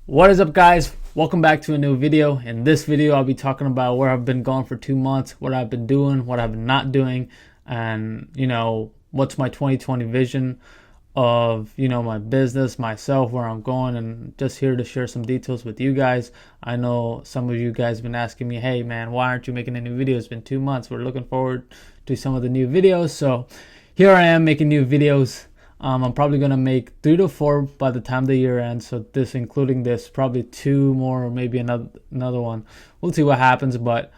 What is up, guys? Welcome back to a new video. In this video I'll be talking about where I've been going for 2 months, what I've been doing, what I've been not doing, and what's my 2020 vision of my business, myself, where I'm going, and just here to share some details with you guys. I know some of you guys have been asking me, hey man, why aren't you making any videos? It's been 2 months. We're looking forward to some of the new videos, so here I am making new videos. I'm probably gonna make 3 to 4 by the time the year ends. So this, including this, probably 2 more, or maybe another one. We'll see what happens. But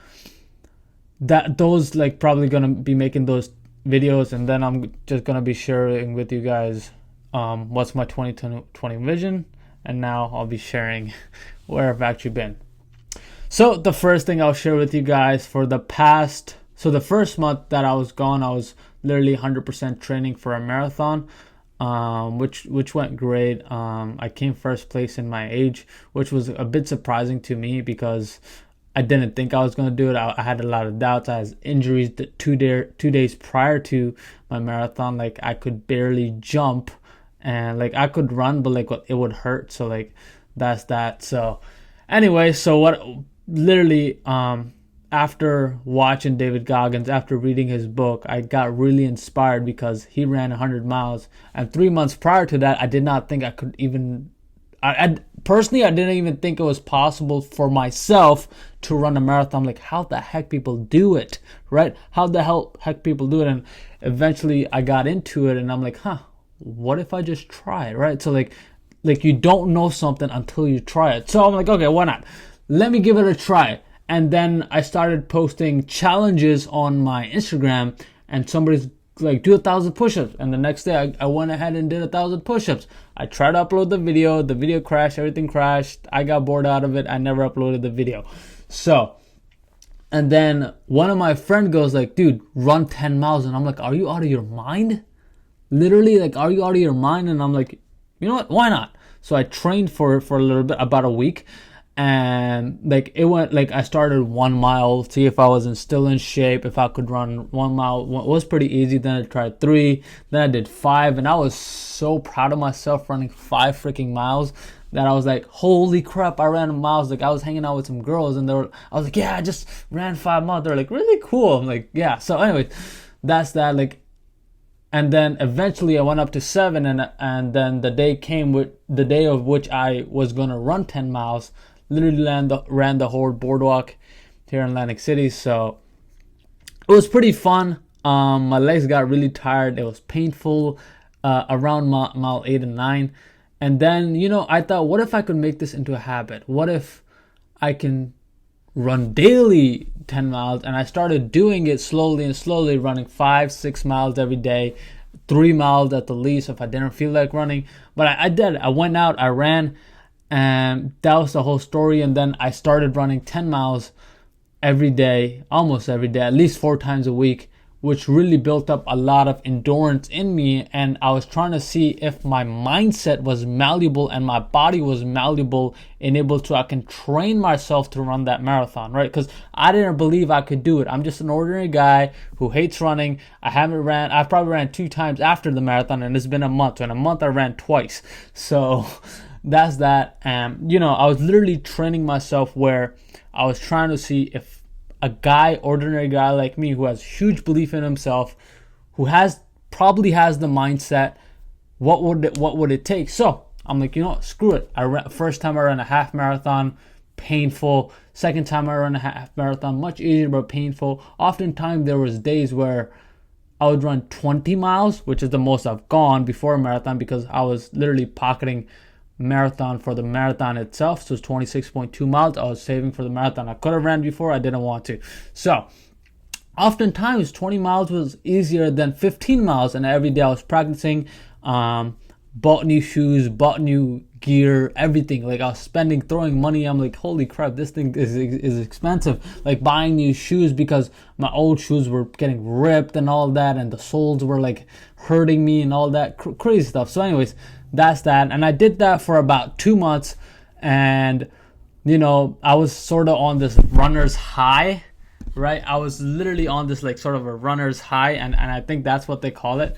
those probably gonna be making those videos, and then I'm just gonna be sharing with you guys what's my 2020 vision, and now I'll be sharing where I've actually been. So the first thing I'll share with you guys the first month that I was gone, I was literally 100% training for a marathon. Which went great. I came first place in my age, which was a bit surprising to me because I didn't think I was going to do it. I had a lot of doubts. I had injuries 2 days prior to my marathon. I could barely jump, and I could run, but it would hurt. So that's that. So anyway, after watching David Goggins, after reading his book, I got really inspired because he ran 100 miles. And 3 months prior to that, I did not think I could even... I personally, I didn't even think it was possible for myself to run a marathon. How the heck people do it, right? How the heck people do it? And eventually I got into it, and I'm like, what if I just try it, right? So you don't know something until you try it. So I'm like, okay, why not? Let me give it a try. And then I started posting challenges on my Instagram, and somebody's like, do 1,000 push-ups. And the next day I went ahead and did 1,000 push-ups. I tried to upload the video crashed, everything crashed. I got bored out of it. I never uploaded the video. So, and then one of my friend goes dude, run 10 miles. And I'm like, are you out of your mind? Literally, are you out of your mind? And I'm like, you know what? Why not? So I trained for a little bit, about a week. And it went I started 1 mile, see if I was still in shape, if I could run 1 mile. It was pretty easy. Then I tried 3, then I did 5, and I was so proud of myself running 5 freaking miles that I was like, holy crap, I ran miles. I was hanging out with some girls, and I was like, yeah, I just ran 5 miles. They're like, really cool. I'm like, yeah. So anyway, that's that. And then eventually I went up to 7, and then the day came with the day of which I was gonna run 10 miles. Literally ran the whole boardwalk here in Atlantic City. So it was pretty fun. My legs got really tired. It was painful around mile 8 and 9. And then, I thought, what if I could make this into a habit? What if I can run daily 10 miles? And I started doing it slowly and slowly, running 5-6 miles every day, 3 miles at the least if I didn't feel like running. But I did. I went out, I ran, and that was the whole story. And then I started running 10 miles every day, almost every day, at least 4 times a week, which really built up a lot of endurance in me. And I was trying to see if my mindset was malleable and my body was malleable and I can train myself to run that marathon, right? Because I didn't believe I could do it. I'm just an ordinary guy who hates running. I've probably ran 2 times after the marathon, and it's been a month. So in a month I ran twice. So that's that. I was literally training myself where I was trying to see if ordinary guy like me, who has huge belief in himself, who probably has the mindset, what would it take? So I'm like, screw it. First time I ran a half marathon, painful. Second time I ran a half marathon, much easier but painful. Oftentimes there was days where I would run 20 miles, which is the most I've gone before a marathon, because I was literally pocketing marathon for the marathon itself. So it's 26.2 miles I was saving for the marathon. I could have ran before, I didn't want to. So oftentimes 20 miles was easier than 15 miles, and every day I was practicing. Bought new shoes, bought new gear, everything. I was throwing money. I'm like, holy crap, this thing is expensive. Buying new shoes because my old shoes were getting ripped and all that, and the soles were hurting me and all that crazy stuff. So anyways, that's that. And I did that for about 2 months, and I was sort of on this runner's high, right? I was literally on this sort of a runner's high, and I think that's what they call it.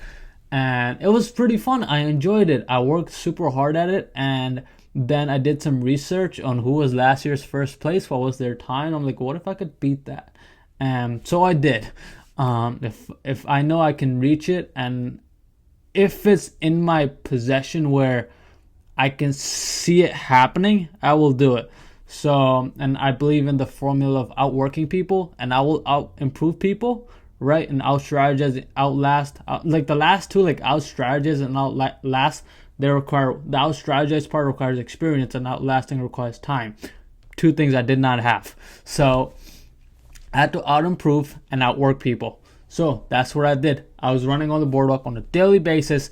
And it was pretty fun. I enjoyed it. I worked super hard at it, and Then I did some research on who was last year's first place, what was their time. I'm like, what if I could beat that? And so I did. If I know I can reach it, and if it's in my possession where I can see it happening, I will do it. So, and I believe in the formula of outworking people, and I will out improve people, right? And out strategize, like the last two, like out strategize and outlast, they require, the out strategize part requires experience, and outlasting requires time. Two things I did not have. So I had to out improve and outwork people. So that's what I did. I was running on the boardwalk on a daily basis,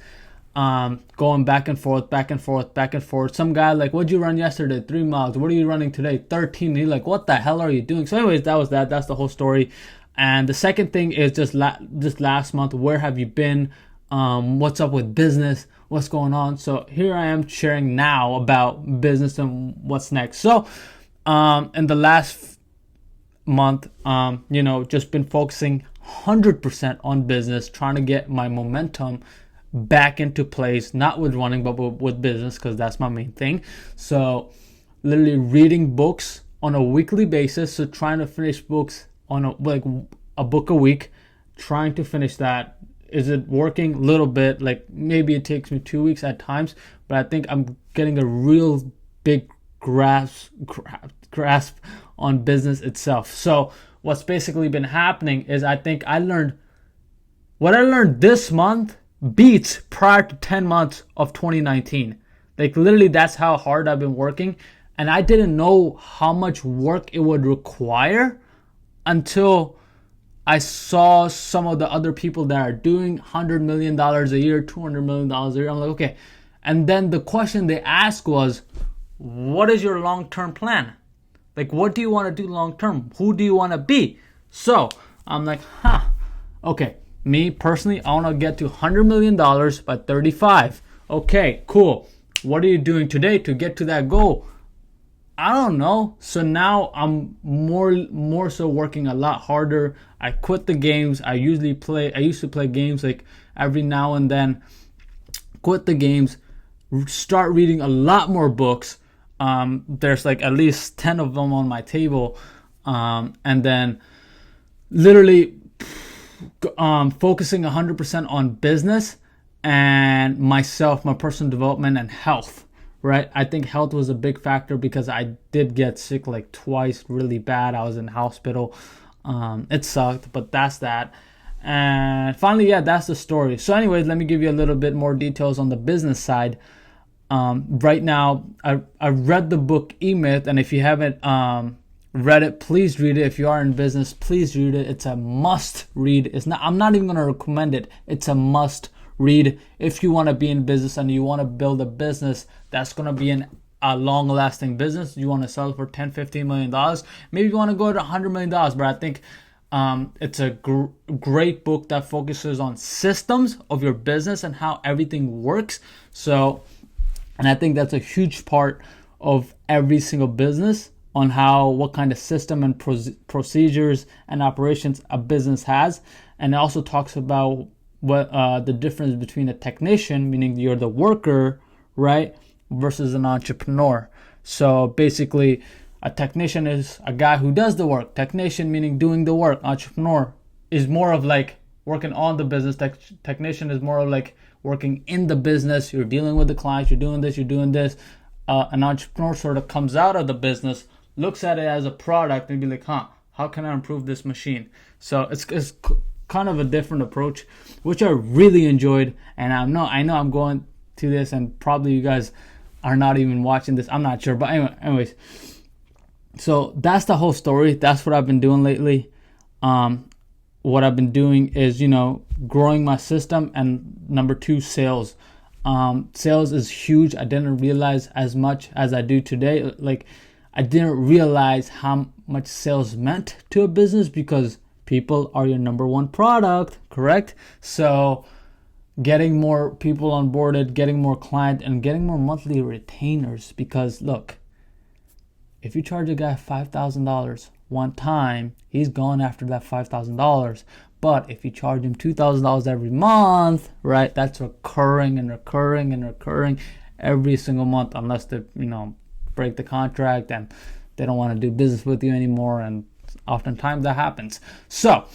going back and forth, back and forth, back and forth. Some guy like, what'd you run yesterday? 3 miles. What are you running today? 13. And he's like, what the hell are you doing? So anyways, that was that. That's the whole story. And the second thing is just last month, where have you been? What's up with business? What's going on? So here I am sharing now about business and what's next. So in the last month, just been focusing 100% on business, trying to get my momentum back into place, not with running, but with business, because that's my main thing. So literally reading books on a weekly basis. So trying to finish books on a book a week, trying to finish that. Is it working? A little bit. Like maybe it takes me 2 weeks at times, but I think I'm getting a real big grasp on business itself. So what's basically been happening is, I think what I learned this month beats prior to 10 months of 2019. Like literally, that's how hard I've been working. And I didn't know how much work it would require until I saw some of the other people that are doing $100 million a year, $200 million a year. I'm like, okay. And then the question they asked was, what is your long-term plan? Like, what do you want to do long-term? Who do you want to be? So I'm like, okay. Me personally, I want to get to $100 million by 35. Okay, cool. What are you doing today to get to that goal? I don't know. So now I'm more so working a lot harder. I quit the games. I used to play games like every now and then. Quit the games. Start reading a lot more books. There's like at least 10 of them on my table. And then literally focusing 100% on business and myself, my personal development and health, right? I think health was a big factor because I did get sick like twice really bad. I was in hospital. It sucked, but that's that. And finally, that's the story. So anyways, let me give you a little bit more details on the business side. Right now, I read the book E-Myth, and if you haven't read it, please read it. If you are in business, please read it. It's a must read. I'm not even going to recommend it. It's a must read if you want to be in business and you want to build a business that's going to be a long-lasting business. You want to sell for $10-15 million. Maybe you want to go to $100 million, but I think it's a great book that focuses on systems of your business and how everything works. So, and I think that's a huge part of every single business, on what kind of system and procedures and operations a business has. And it also talks about what the difference between a technician, meaning you're the worker, right, versus an entrepreneur. So basically, a technician is a guy who does the work. Technician meaning doing the work. Entrepreneur is more of like working on the business. Technician is more of like working in the business. You're dealing with the clients. You're doing this. You're doing this. An entrepreneur sort of comes out of the business, looks at it as a product, and be like, how can I improve this machine? So it's kind of a different approach, which I really enjoyed. And I know I'm going to this, and probably you guys are not even watching this. I'm not sure. But anyways, so that's the whole story. That's what I've been doing lately. What I've been doing is, growing my system, and number 2, sales. Sales is huge. I didn't realize as much as I do today. Like, I didn't realize how much sales meant to a business, because people are your number one product, correct? So getting more people onboarded, getting more clients, and getting more monthly retainers. Because look, if you charge a guy $5,000 one time, he's gone after that $5,000. But if you charge him $2,000 every month, right, that's recurring and recurring and recurring. every single month unless they, break the contract and they don't want to do business with you anymore. And oftentimes that happens. So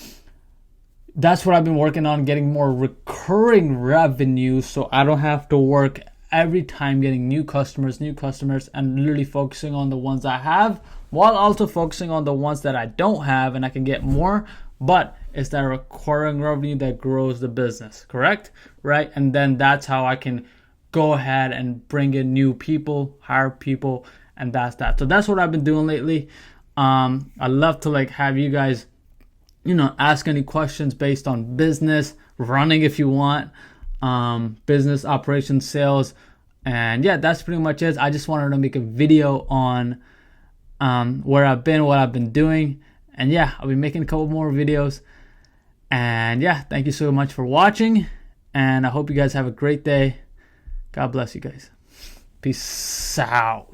that's what I've been working on, getting more recurring revenue so I don't have to work every time getting new customers, and literally focusing on the ones I have while also focusing on the ones that I don't have, and I can get more. But it's that recurring revenue that grows the business, correct? Right? And then that's how I can go ahead and bring in new people, hire people, and that's that. So that's what I've been doing lately. I love to have you guys, ask any questions based on business, running if you want, business, operations, sales. And yeah, that's pretty much it. I just wanted to make a video on where I've been, what I've been doing. And yeah, I'll be making a couple more videos. And yeah, thank you so much for watching. And I hope you guys have a great day. God bless you guys. Peace out.